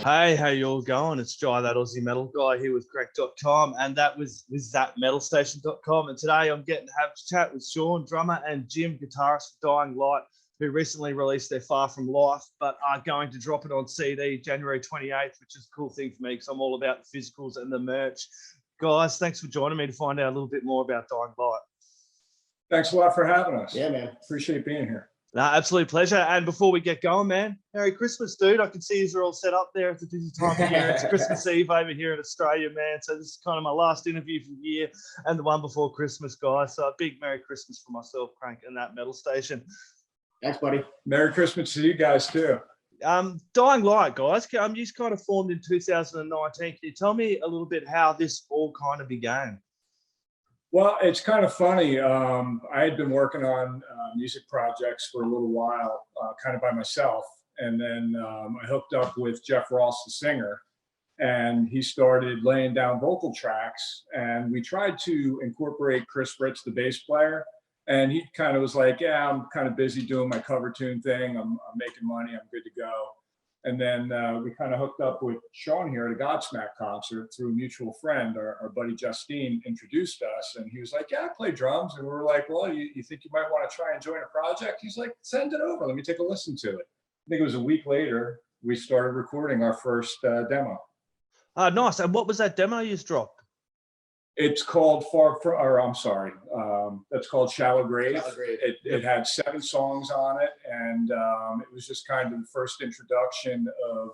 Hey, how you all going? It's Jai, that Aussie metal guy here with Crannk.com, and that was thatmetalstation.com. And today I'm getting to have a chat with Shaun, drummer, and Jim, guitarist for Dying Light, who recently released their Far From Life, but are going to drop it on CD January 28th, which is a cool thing for me because I'm all about the physicals and the merch. Guys, thanks for joining me to find out a little bit more about Dying Light. Thanks a lot for having us. Yeah, man. Appreciate being here. No, absolute pleasure. And before we get going, man, Merry Christmas, dude. I can see you're all set up there. It's a busy time of year. It's Christmas Eve over here in Australia, man. So this is kind of my last interview for the year and the one before Christmas, guys. So a big Merry Christmas for myself, Crannk, and that metal station. Thanks, buddy. Merry Christmas to you guys too. Dying Light, guys. You kind of formed in 2019. Can you tell me a little bit how this all kind of began? Well, it's kind of funny. I had been working on music projects for a little while, kind of by myself. And then I hooked up with Jeff Ross, the singer, and he started laying down vocal tracks. And we tried to incorporate Chris Ritz, the bass player. And he kind of was like, yeah, I'm kind of busy doing my cover tune thing. I'm making money. I'm good to go. And then we kind of hooked up with Shaun here at a Godsmack concert through a mutual friend. Our buddy Justine introduced us, and he was like, yeah, I play drums. And we were like, well, you think you might want to try and join a project? He's like, send it over. Let me take a listen to it. I think it was a week later, we started recording our first demo. Nice. And what was that demo you just dropped? It's called that's called Shallow Grave. It had 7 songs on it, and it was just kind of the first introduction of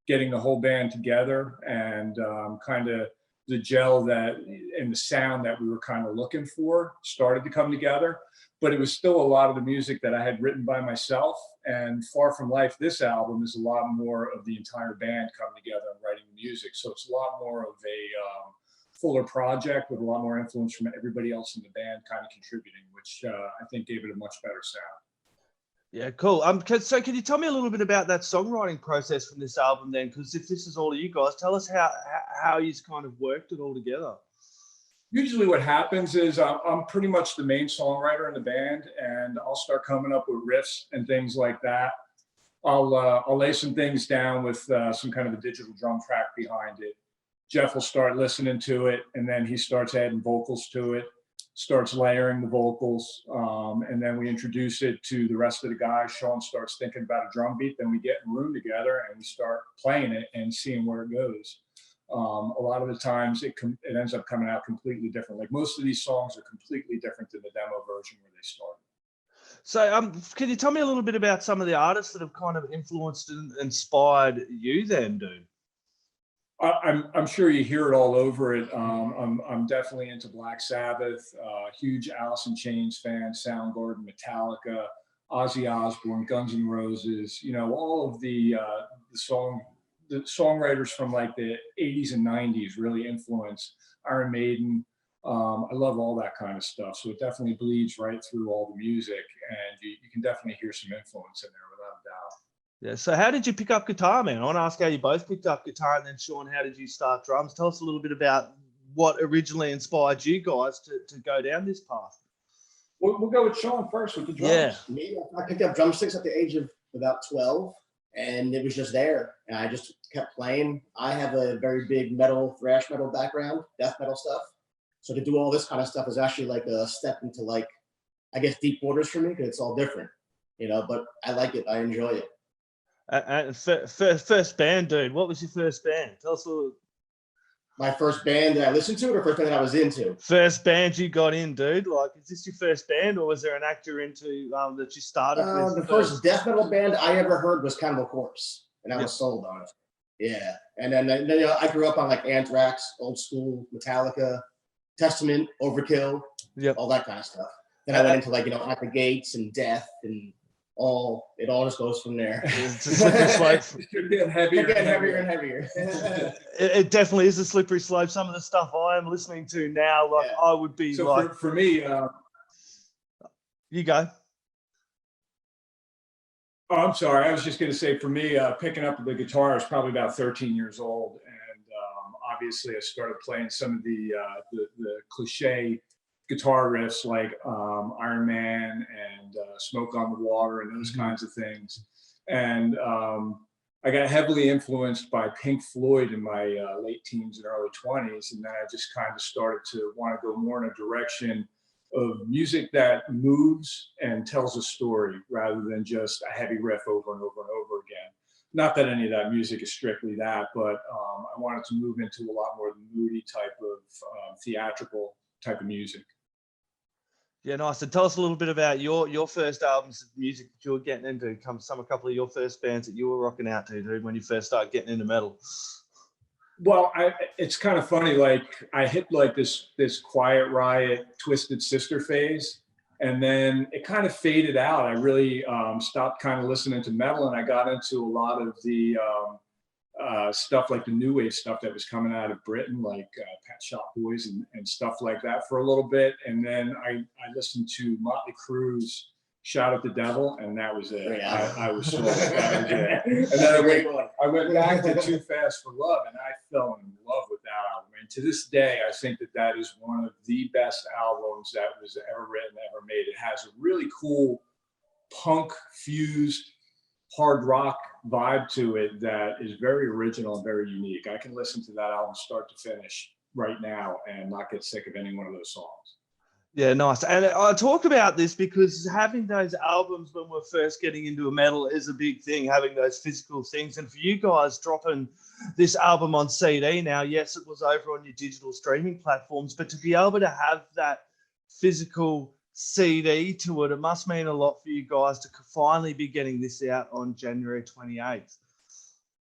getting the whole band together and kind of the gel that and the sound that we were kind of looking for started to come together. But it was still a lot of the music that I had written by myself. And Far From Life, this album, is a lot more of the entire band coming together and writing the music. So it's a lot more of a fuller project with a lot more influence from everybody else in the band kind of contributing, which I think gave it a much better sound. Yeah, cool. So can you tell me a little bit about that songwriting process from this album then? Because if this is all of you guys, tell us how you kind of worked it all together. Usually what happens is I'm pretty much the main songwriter in the band, and I'll start coming up with riffs and things like that. I'll lay some things down with some kind of a digital drum track behind it. Jeff will start listening to it, and then he starts adding vocals to it, starts layering the vocals, and then we introduce it to the rest of the guys. Shaun starts thinking about a drum beat, then we get in a room together and we start playing it and seeing where it goes. A lot of the times it ends up coming out completely different. Like most of these songs are completely different than the demo version where they started. So can you tell me a little bit about some of the artists that have kind of influenced and inspired you then, dude? I'm sure you hear it all over it. I'm definitely into Black Sabbath, huge Alice in Chains fan, Soundgarden, Metallica, Ozzy Osbourne, Guns N' Roses. You know, all of the songwriters from like the 80s and 90s really influenced Iron Maiden. I love all that kind of stuff. So it definitely bleeds right through all the music, and you can definitely hear some influence in there without a doubt. Yeah. So how did you pick up guitar, man? I want to ask how you both picked up guitar, and then Shaun, how did you start drums? Tell us a little bit about what originally inspired you guys to go down this path. We'll go with Shaun first with the drums. Yeah. Me, I picked up drumsticks at the age of about 12, and it was just there. And I just kept playing. I have a very big thrash metal background, death metal stuff. So to do all this kind of stuff is actually like a step into, like, I guess, deep waters for me, because it's all different, you know, but I like it. I enjoy it. First band, dude. What was your first band? Tell us a little. My first band that I listened to, or first band that I was into? First band you got in, dude. Like, is this your first band, or was there an act you're into that you started with? The first death metal band I ever heard was Cannibal Corpse, and I was sold on it. Yeah, and then you know, I grew up on like Anthrax, old school, Metallica, Testament, Overkill, all that kind of stuff. Then I went into, like, you know, At the Gates and Death and it all just goes from there. It's a slippery slope. It's getting heavier and heavier. It definitely is a slippery slope. Some of the stuff I am listening to now, like, I would be so like. For me, you go. Oh, I'm sorry. I was just going to say, for me, picking up the guitar, I was probably about 13 years old, and obviously I started playing some of the cliche guitar riffs like Iron Man and Smoke on the Water and those kinds of things. And I got heavily influenced by Pink Floyd in my late teens and early 20s. And then I just kind of started to want to go more in a direction of music that moves and tells a story rather than just a heavy riff over and over and over again. Not that any of that music is strictly that, but I wanted to move into a lot more moody type of theatrical type of music. Yeah, nice. And tell us a little bit about your first albums of music that you were getting into. A couple of your first bands that you were rocking out to, dude, when you first started getting into metal. Well, it's kind of funny. Like I hit like this Quiet Riot, Twisted Sister phase, and then it kind of faded out. I really stopped kind of listening to metal, and I got into a lot of the stuff like the new wave stuff that was coming out of Britain, like Pet Shop Boys and stuff like that for a little bit. And then I listened to Motley Crue's Shout at the Devil, and that was it. I was sold. That was it. And then I went back to Too Fast for Love, and I fell in love with that album. And to this day, I think that is one of the best albums that was ever written, ever made. It has a really cool punk fused hard rock vibe to it that is very original and very unique. I can listen to that album start to finish right now and not get sick of any one of those songs. Yeah, nice. And I talk about this because having those albums when we're first getting into a metal is a big thing, having those physical things. And for you guys dropping this album on CD now, yes, it was over on your digital streaming platforms, but to be able to have that physical CD to it, it must mean a lot for you guys to finally be getting this out on January 28th.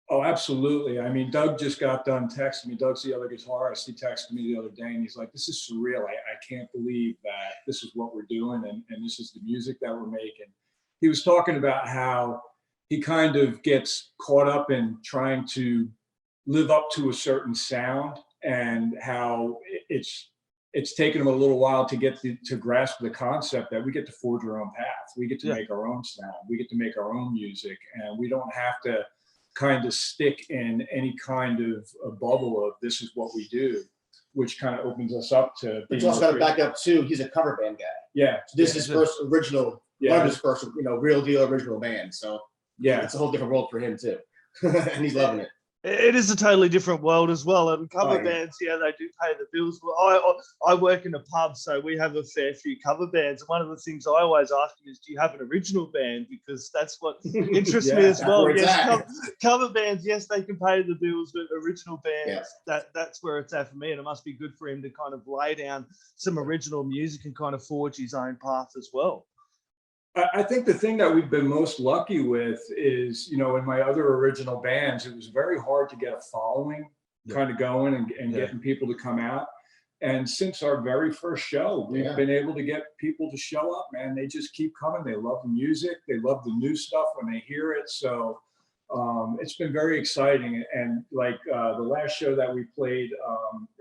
Oh, absolutely. I mean, Doug just got done texting me. Doug's the other guitarist. He texted me the other day and he's like, this is surreal. I can't believe that this is what we're doing and this is the music that we're making. He was talking about how he kind of gets caught up in trying to live up to a certain sound and how it's taken him a little while to get to grasp the concept that we get to forge our own path. We get to make our own sound. We get to make our own music, and we don't have to kind of stick in any kind of a bubble of this is what we do, which kind of opens us up to. But you also got to back up too. He's a cover band guy. Yeah. So this is his first original, one of his first, real deal original band. So yeah, it's a whole different world for him too, and he's loving it. It is a totally different world as well. And cover bands, yeah, they do pay the bills. Well, I work in a pub, so we have a fair few cover bands. And one of the things I always ask them is, do you have an original band? Because that's what interests me as well. Yes, cover bands, yes, they can pay the bills, but original bands, that's where it's at for me. And it must be good for him to kind of lay down some original music and kind of forge his own path as well. I think the thing that we've been most lucky with is, in my other original bands, it was very hard to get a following kind of going and getting people to come out. And since our very first show, we've been able to get people to show up, man. They just keep coming. They love the music. They love the new stuff when they hear it. So it's been very exciting. And like the last show that we played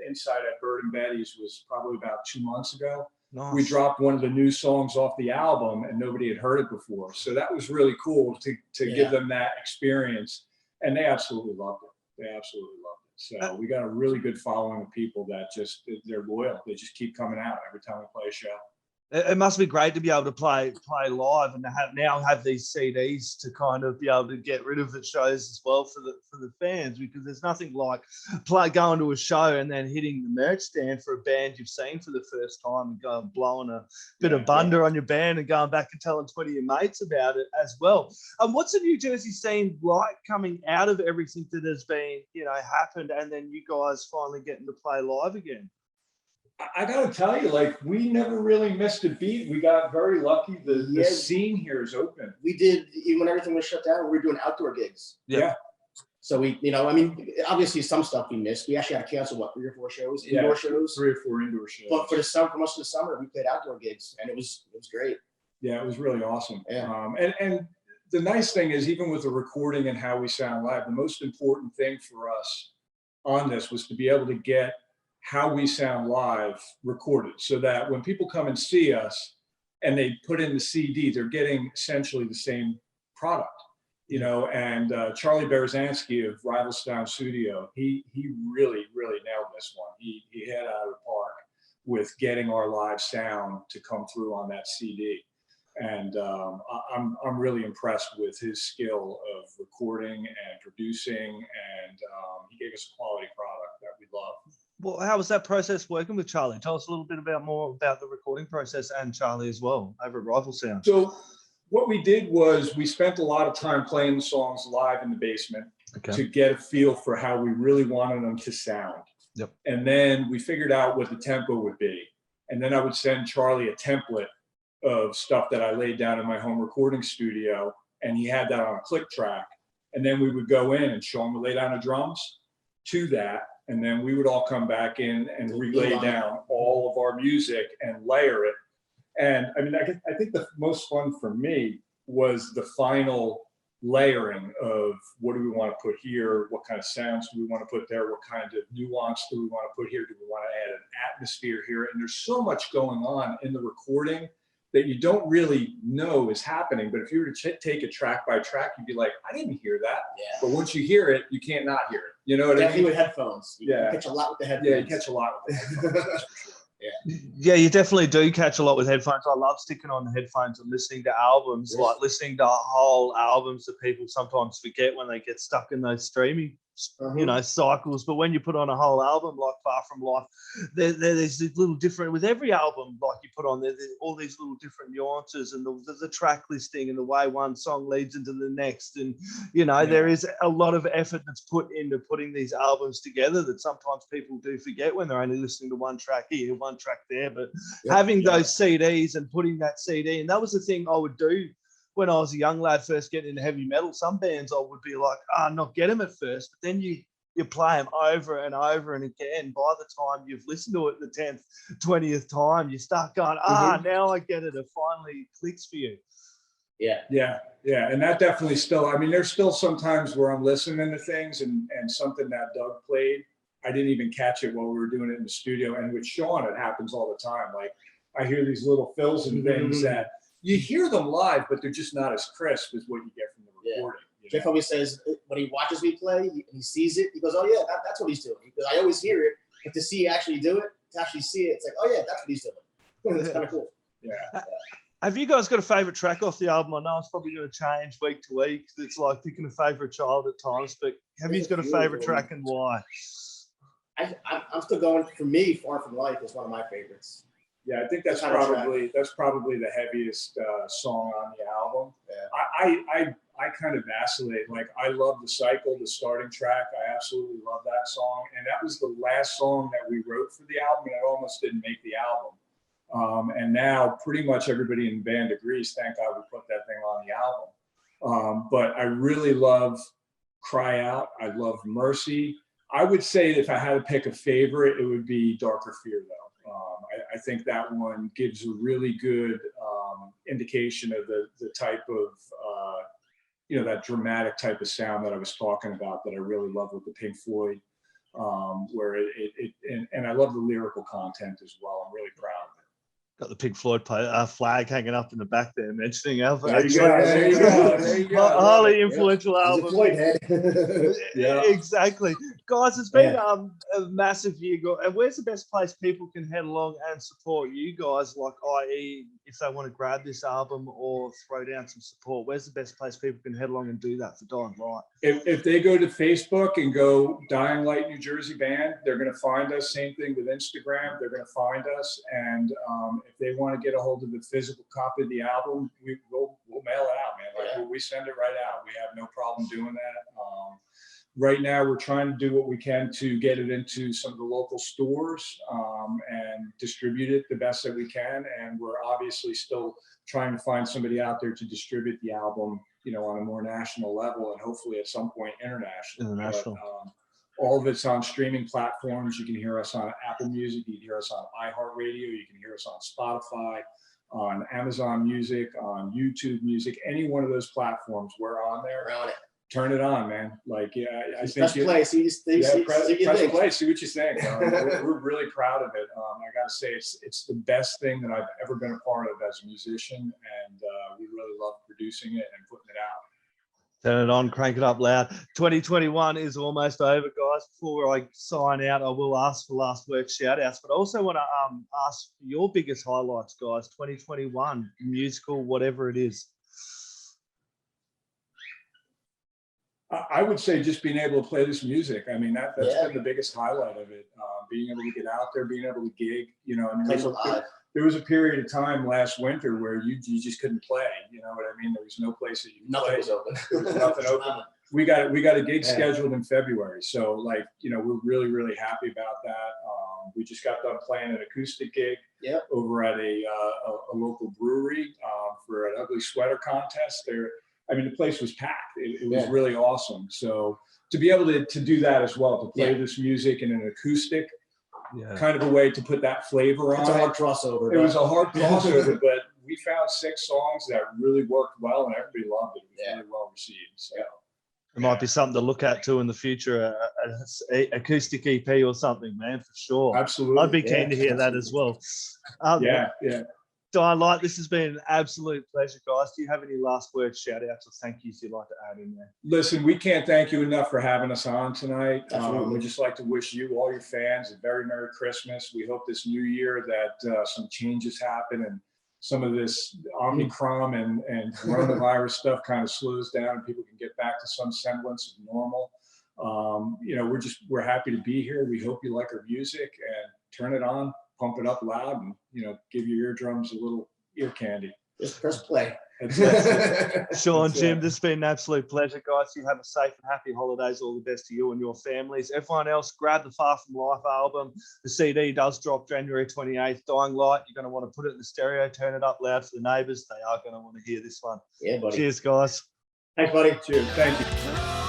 inside at Bird and Betty's was probably about 2 months ago. Nice. We dropped one of the new songs off the album and nobody had heard it before. So that was really cool to give them that experience. And they absolutely loved it. They absolutely loved it. So we got a really good following of people that they're loyal. They just keep coming out every time we play a show. It must be great to be able to play live and to have these CDs to kind of be able to get rid of the shows as well for the fans, because there's nothing like going to a show and then hitting the merch stand for a band you've seen for the first time and going blowing a bit of bunder on your band and going back and telling 20 of your mates about it as well. What's the New Jersey scene like coming out of everything that has been happened and then you guys finally getting to play live again? I got to tell you, we never really missed a beat. We got very lucky. The scene here is open. We did, even when everything was shut down, we were doing outdoor gigs. Yeah. So we, obviously some stuff we missed. We actually had to cancel 3 or 4 shows, indoor shows. 3 or 4 indoor shows. But for most of the summer, we played outdoor gigs, and it was great. Yeah, it was really awesome. Yeah. And the nice thing is, even with the recording and how we sound live, the most important thing for us on this was to be able to get how we sound live recorded, so that when people come and see us and they put in the CD, they're getting essentially the same product, and Charlie Berezanski of Rivalstown Studio, he really, really nailed this one. He hit out of the park with getting our live sound to come through on that CD. And I'm really impressed with his skill of recording and producing, and he gave us a quality product that we love. Well, how was that process working with Charlie? Tell us a little bit more about the recording process and Charlie as well over at Rifle Sound. So what we did was we spent a lot of time playing the songs live in the basement to get a feel for how we really wanted them to sound. Yep. And then we figured out what the tempo would be. And then I would send Charlie a template of stuff that I laid down in my home recording studio, and he had that on a click track. And then we would go in and Shaun would lay down the drums to that, and then we would all come back in and relay down all of our music and layer it. And I mean, I think the most fun for me was the final layering of what do we want to put here, what kind of sounds do we want to put there, what kind of nuance do we want to put here, do we want to add an atmosphere here? And there's so much going on in the recording that you don't really know is happening. But if you were to take it track by track, you'd be like, I didn't hear that. Yeah. But once you hear it, you can't not hear it. You know what I mean? With headphones. You catch a lot with the headphones. Yeah, you catch a lot with the headphones, that's for sure. Yeah, you definitely do catch a lot with headphones. I love sticking on the headphones and listening to albums, like listening to whole albums that people sometimes forget when they get stuck in those streaming, cycles. But when you put on a whole album like Far From Life, there's this little different with every album. Like you put on there's all these little different nuances, and the track listing and the way one song leads into the next, and there is a lot of effort that's put into putting these albums together that sometimes people do forget when they're only listening to one track here, one track there. But having those CDs and putting that CD, and that was the thing I would do when I was a young lad first getting into heavy metal. Some bands I would be like, not get them at first, but then you play them over and over and again. By the time you've listened to it the 10th, 20th time, you start going, now I get it. It finally clicks for you. Yeah. And that definitely still, I mean, there's still some times where I'm listening to things and something that Doug played, I didn't even catch it while we were doing it in the studio. And with Shaun, it happens all the time. Like I hear these little fills and things that you hear them live, but they're just not as crisp as what you get from the recording. Jeff always says when he watches me play and he sees it, he goes, "Oh yeah, that's what he's doing." Because I always hear it, but to see actually do it, to actually see it, it's like, "Oh yeah, that's what he's doing." It's kind of cool. Yeah. Have you guys got a favorite track off the album? I know it's probably going to change week to week. It's like picking a favorite child at times, but have you got a favorite track and why? I'm still going. For me, Far From Life is one of my favorites. Yeah, I think that's probably the heaviest song on the album. Yeah. I kind of vacillate. Like I love The Cycle, the starting track. I absolutely love that song, and that was the last song that we wrote for the album, and it almost didn't make the album. And now pretty much everybody in the band agrees. Thank God we put that thing on the album. But I really love Cry Out. I love Mercy. I would say if I had to pick a favorite, it would be Darker Fear, though. I think that one gives a really good indication of the type of, that dramatic type of sound that I was talking about that I really love with the Pink Floyd, where and I love the lyrical content as well. I'm really proud of it. Got the Pink Floyd flag hanging up in the back there, mentioning Alpha. There you go. Highly influential album. Yeah, exactly. Guys, it's been a massive year. And where's the best place people can head along and support you guys? Like, i.e., if they want to grab this album or throw down some support, where's the best place people can head along and do that for Dying Light? If they go to Facebook and go Dying Light New Jersey Band, they're going to find us. Same thing with Instagram. They're going to find us. And if they want to get a hold of the physical copy of the album, we'll mail it out, man. Like we send it right out. We have no problem doing that. Right now, we're trying to do what we can to get it into some of the local stores and distribute it the best that we can. And we're obviously still trying to find somebody out there to distribute the album, on a more national level and hopefully at some point international. But, all of it's on streaming platforms. You can hear us on Apple Music. You can hear us on iHeartRadio. You can hear us on Spotify, on Amazon Music, on YouTube Music. Any one of those platforms, we're on there. We're on it. Turn it on, man. Like, I think press play. press play. See what you think. We're really proud of it. I got to say, it's the best thing that I've ever been a part of as a musician, and we really love producing it and putting it out. Turn it on, crank it up loud. 2021 is almost over, guys. Before I sign out, I will ask for last work shout outs, but I also want to ask for your biggest highlights, guys. 2021, musical, whatever it is. I would say just being able to play this music. I mean, that's Yeah. been the biggest highlight of it. Being able to get out there, being able to gig, you know, I mean, Plays live. there was a period of time last winter where you just couldn't play. You know what I mean? There was no place that you could Nothing play. was open. There was nothing open. We got a gig Yeah. scheduled in February, so like, you know, we're really happy about that. We just got done playing an acoustic gig over at a local brewery for an ugly sweater contest. There, I mean, the place was packed. It was really awesome. So to be able to do that as well, to play this music in an acoustic. Kind of a way to put that flavor on. It's a hard crossover. It was a hard crossover, but we found 6 songs that really worked well, and everybody loved it. It was really well received. So It might be something to look at too in the future, a acoustic EP or something, man, for sure. Absolutely. I'd be keen to hear that as well. Yeah. Dying Light, this has been an absolute pleasure, guys. Do you have any last words, shout outs, or thank yous you'd like to add in there? Listen, we can't thank you enough for having us on tonight. Absolutely. We'd just like to wish you, all your fans, a very Merry Christmas. We hope this new year that some changes happen and some of this Omicron and coronavirus stuff kind of slows down and people can get back to some semblance of normal. You know, we're happy to be here. We hope you like our music, and turn it on, pump it up loud, and, you know, give your eardrums a little ear candy. Just press play. Sean, Jim, this has been an absolute pleasure, guys. You have a safe and happy holidays. All the best to you and your families. Everyone else, grab the Far From Life album. The CD does drop January 28th. Dying Light, you're going to want to put it in the stereo, turn it up loud for the neighbours. They are going to want to hear this one. Yeah, buddy. Cheers, guys. Thanks, buddy. Cheers. Thank you.